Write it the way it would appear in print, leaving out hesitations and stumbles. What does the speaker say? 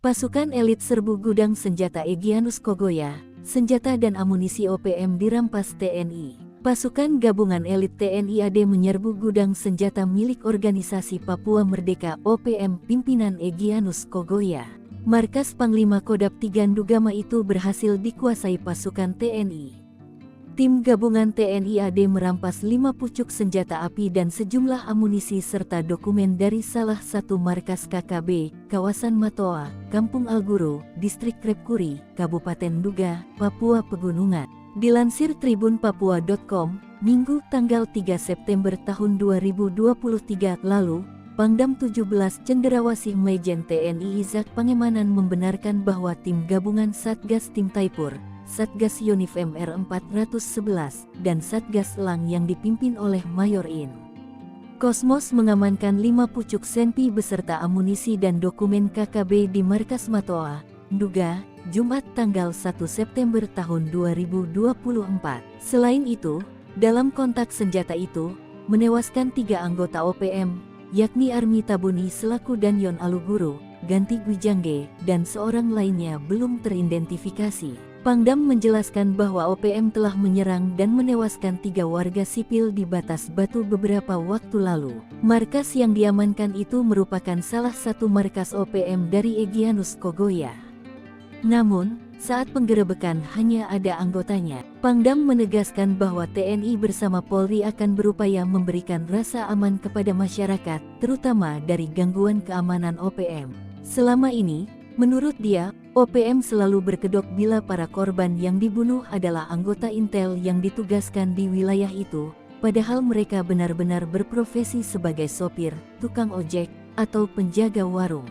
Pasukan elit serbu gudang senjata Egyanus Kogoya, senjata dan amunisi OPM dirampas TNI. Pasukan gabungan elit TNI AD menyerbu gudang senjata milik organisasi Papua Merdeka OPM pimpinan Egyanus Kogoya. Markas Panglima Kodam 3 Ndugama itu berhasil dikuasai pasukan TNI. Tim gabungan TNI AD merampas 5 pucuk senjata api dan sejumlah amunisi serta dokumen dari salah satu markas KKB, kawasan Matoa, Kampung Alguro, Distrik Krepkuri, Kabupaten Nduga, Papua Pegunungan. Dilansir tribunpapua.com, Minggu tanggal 3 September tahun 2023 lalu, Pangdam 17 Cenderawasih Majen TNI Izak Pangemanan membenarkan bahwa tim gabungan Satgas Tim Taipur, Satgas Yonif MR411, dan Satgas Elang yang dipimpin oleh Mayor In. Kosmos mengamankan 5 pucuk senpi beserta amunisi dan dokumen KKB di Markas Matoa, Nduga, Jumat tanggal 1 September tahun 2024. Selain itu, dalam kontak senjata itu, menewaskan 3 anggota OPM, yakni Army Tabuni selaku Danyon Aluguru, Ganti Gwijangge, dan seorang lainnya belum teridentifikasi. Pangdam menjelaskan bahwa OPM telah menyerang dan menewaskan 3 warga sipil di Batas Batu beberapa waktu lalu. Markas yang diamankan itu merupakan salah satu markas OPM dari Egyanus Kogoya. Namun, saat penggerebekan hanya ada anggotanya. Pangdam menegaskan bahwa TNI bersama Polri akan berupaya memberikan rasa aman kepada masyarakat, terutama dari gangguan keamanan OPM. Selama ini, menurut dia, OPM selalu berkedok bila para korban yang dibunuh adalah anggota intel yang ditugaskan di wilayah itu, padahal mereka benar-benar berprofesi sebagai sopir, tukang ojek, atau penjaga warung.